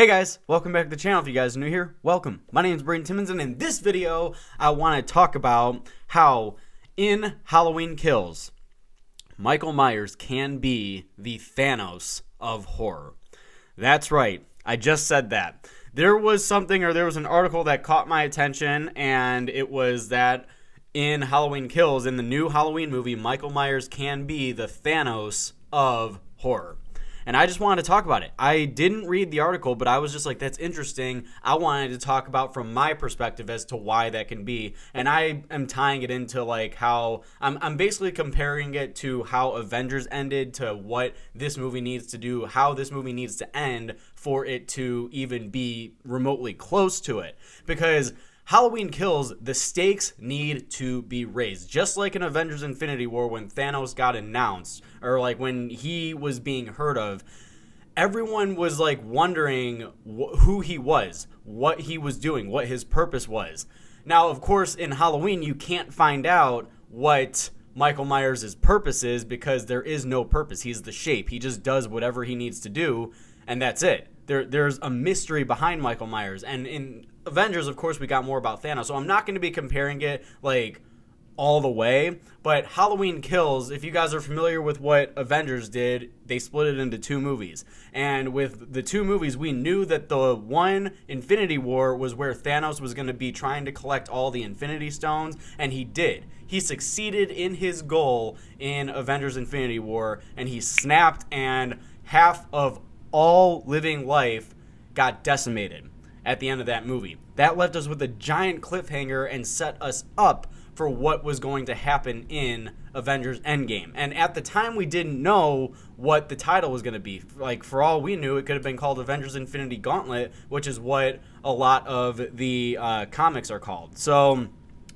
Hey guys, welcome back to the channel. If you guys are new here, welcome. My name is Braden Timmons, and in this video, I want to talk about how in Halloween Kills, Michael Myers can be the Thanos of horror. That's right, I just said that. There was an article that caught my attention, and it was that in Halloween Kills, in the new Halloween movie, Michael Myers can be the Thanos of horror. And I just wanted to talk about it. I didn't read the article, but I was just like, that's interesting. I wanted to talk about from my perspective as to why that can be. And I am tying it into like how I'm basically comparing it to how Avengers ended to what this movie needs to do, how this movie needs to end for it to even be remotely close to it. Because Halloween Kills, the stakes need to be raised. Just like in Avengers Infinity War when Thanos got announced, or like when he was being heard of, everyone was like wondering who he was, what he was doing, what his purpose was. Now, of course, in Halloween, you can't find out what Michael Myers' purpose is because there is no purpose. He's the shape. He just does whatever he needs to do, and that's it. There's a mystery behind Michael Myers. And in Avengers, of course, we got more about Thanos. So I'm not going to be comparing it like all the way. But Halloween Kills, if you guys are familiar with what Avengers did, they split it into two movies. And with the two movies, we knew that the one, Infinity War, was where Thanos was going to be trying to collect all the Infinity Stones. And he did. He succeeded in his goal in Avengers Infinity War. And he snapped, and half of all living life got decimated at the end of that movie. That left us with a giant cliffhanger and set us up for what was going to happen in Avengers Endgame. And at the time, we didn't know what the title was going to be. Like, for all we knew, it could have been called Avengers Infinity Gauntlet, which is what a lot of the comics are called. So,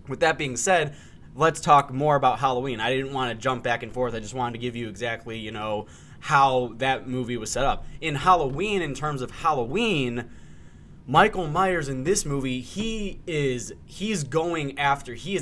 with that being said, let's talk more about Halloween. I didn't want to jump back and forth. I just wanted to give you exactly, how that movie was set up. In Halloween, in terms of Halloween, Michael Myers in this movie, he is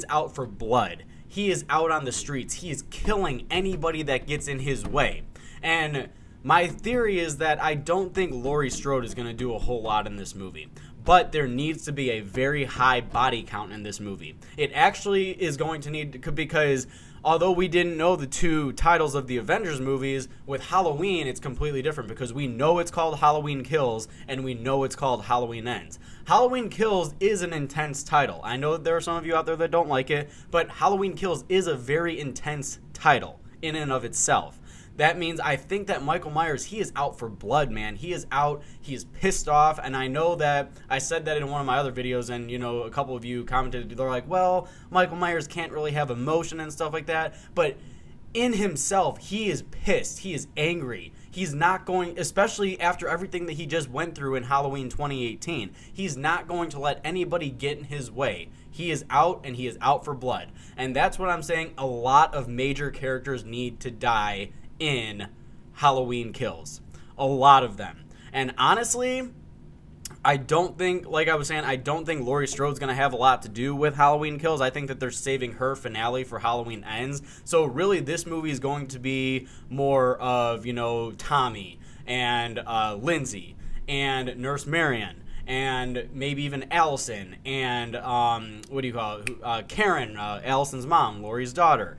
out for blood. He is out on the streets. He is killing anybody that gets in his way. And my theory is that I don't think Laurie Strode is going to do a whole lot in this movie. But there needs to be a very high body count in this movie. It actually is going to need to, because although we didn't know the two titles of the Avengers movies, with Halloween, it's completely different because we know it's called Halloween Kills and we know it's called Halloween Ends. Halloween Kills is an intense title. I know that there are some of you out there that don't like it, but Halloween Kills is a very intense title in and of itself. That means I think that Michael Myers, he is out for blood, man. He is out. He is pissed off. And I know that I said that in one of my other videos, and, a couple of you commented. They're like, well, Michael Myers can't really have emotion and stuff like that. But in himself, he is pissed. He is angry. He's not going, especially after everything that he just went through in Halloween 2018, he's not going to let anybody get in his way. He is out, and he is out for blood. And that's what I'm saying. A lot of major characters need to die in Halloween Kills. A lot of them. And honestly, I don't think, like I was saying, I don't think Laurie Strode's going to have a lot to do with Halloween Kills. I think that they're saving her finale for Halloween Ends. So really, this movie is going to be more of, Tommy and Lindsay and Nurse Marion and maybe even Allison and Karen, Allison's mom, Laurie's daughter.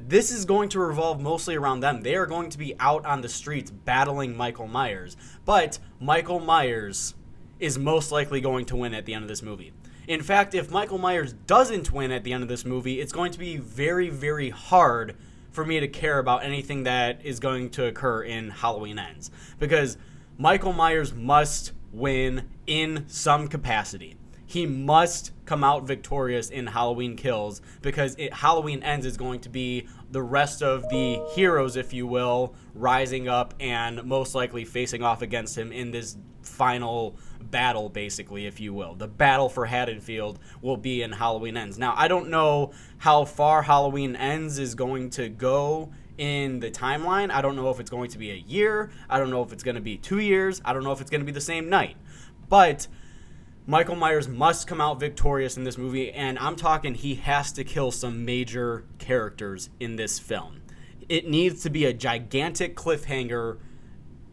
This is going to revolve mostly around them. They are going to be out on the streets battling Michael Myers. But Michael Myers is most likely going to win at the end of this movie. In fact, if Michael Myers doesn't win at the end of this movie, it's going to be very, very hard for me to care about anything that is going to occur in Halloween Ends. Because Michael Myers must win in some capacity. He must come out victorious in Halloween Kills, because Halloween Ends is going to be the rest of the heroes, if you will, rising up and most likely facing off against him in this final battle, basically, if you will. The battle for Haddonfield will be in Halloween Ends. Now, I don't know how far Halloween Ends is going to go in the timeline. I don't know if it's going to be a year. I don't know if it's going to be 2 years. I don't know if it's going to be the same night. But Michael Myers must come out victorious in this movie, and I'm talking he has to kill some major characters in this film. It needs to be a gigantic cliffhanger,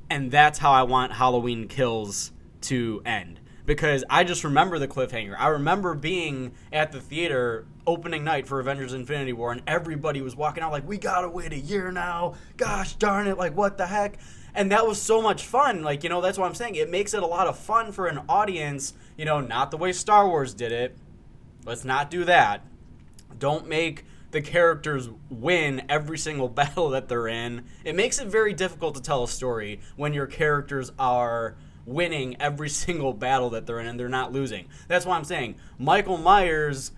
and that's how I want Halloween Kills to end. Because I just remember the cliffhanger. I remember being at the theater opening night for Avengers Infinity War, and everybody was walking out like, we gotta wait a year now. Gosh darn it, like, what the heck? And that was so much fun. Like, that's what I'm saying. It makes it a lot of fun for an audience, not the way Star Wars did it. Let's not do that. Don't make the characters win every single battle that they're in. It makes it very difficult to tell a story when your characters are winning every single battle that they're in and they're not losing. That's why I'm saying Michael Myers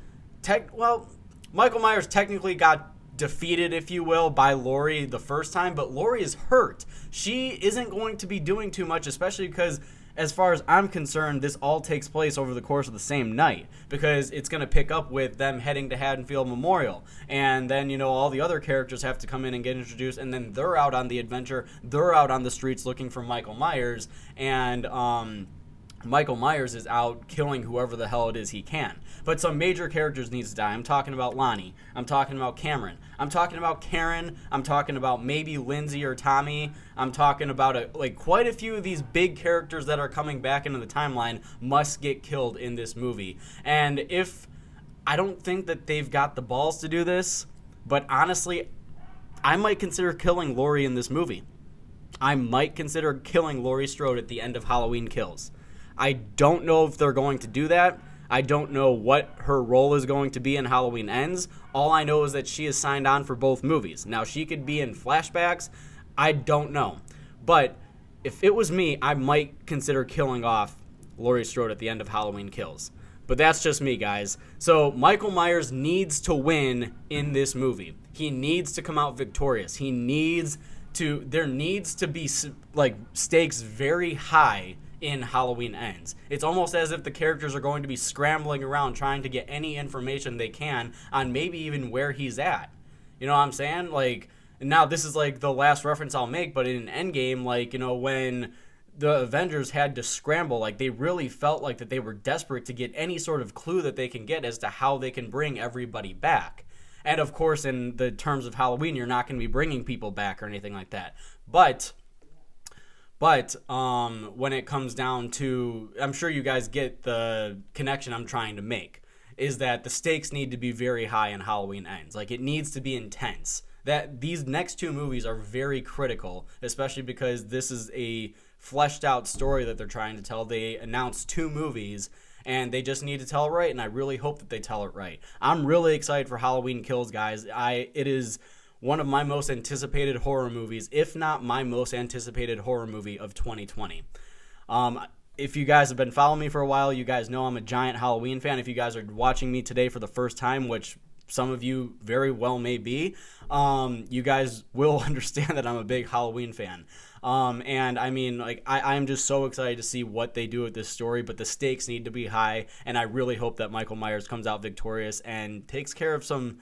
technically got defeated, if you will, by Laurie the first time, but Laurie is hurt. She isn't going to be doing too much, especially because, as far as I'm concerned, this all takes place over the course of the same night, because it's going to pick up with them heading to Haddonfield Memorial, and then, all the other characters have to come in and get introduced, and then they're out on the adventure, they're out on the streets looking for Michael Myers, and Michael Myers is out killing whoever the hell it is he can. But some major characters need to die. I'm talking about Lonnie. I'm talking about Cameron. I'm talking about Karen. I'm talking about maybe Lindsay or Tommy. I'm talking about quite a few of these big characters that are coming back into the timeline must get killed in this movie. And I don't think that they've got the balls to do this, but honestly, I might consider killing Laurie in this movie. I might consider killing Laurie Strode at the end of Halloween Kills. I don't know if they're going to do that. I don't know what her role is going to be in Halloween Ends. All I know is that she is signed on for both movies. Now, she could be in flashbacks. I don't know. But if it was me, I might consider killing off Laurie Strode at the end of Halloween Kills. But that's just me, guys. So Michael Myers needs to win in this movie. He needs to come out victorious. There needs to be stakes very high in Halloween Ends. It's almost as if the characters are going to be scrambling around trying to get any information they can on maybe even where he's at. You know what I'm saying? Now this is the last reference I'll make, but in Endgame, when the Avengers had to scramble, they really felt like that they were desperate to get any sort of clue that they can get as to how they can bring everybody back. And of course, in the terms of Halloween, you're not going to be bringing people back or anything like that. But when it comes down to, I'm sure you guys get the connection I'm trying to make, is that the stakes need to be very high in Halloween Ends. It needs to be intense. That these next two movies are very critical, especially because this is a fleshed out story that they're trying to tell. They announced 2 movies, and they just need to tell it right, and I really hope that they tell it right. I'm really excited for Halloween Kills, guys. It is one of my most anticipated horror movies, if not my most anticipated horror movie of 2020. If you guys have been following me for a while, you guys know I'm a giant Halloween fan. If you guys are watching me today for the first time, which some of you very well may be, you guys will understand that I'm a big Halloween fan. And I mean, I'm just so excited to see what they do with this story, but the stakes need to be high, and I really hope that Michael Myers comes out victorious and takes care of some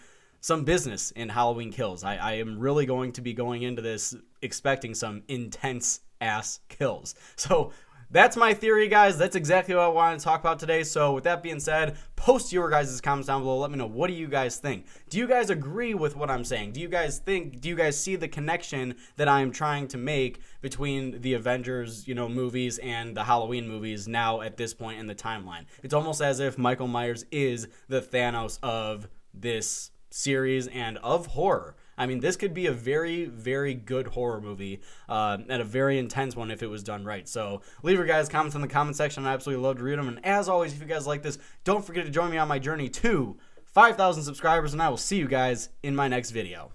business in Halloween Kills. I am really going to be going into this expecting some intense ass kills. So that's my theory, guys. That's exactly what I wanted to talk about today. So with that being said, post your guys' comments down below. Let me know, what do you guys think? Do you guys agree with what I'm saying? Do you guys see the connection that I'm trying to make between the Avengers, movies and the Halloween movies now at this point in the timeline? It's almost as if Michael Myers is the Thanos of this series and of horror. I mean, this could be a very, very good horror movie, and a very intense one if it was done right. So leave your guys' comments in the comment section. I absolutely love to read them. And as always, if you guys like this, don't forget to join me on my journey to 5,000 subscribers, and I will see you guys in my next video.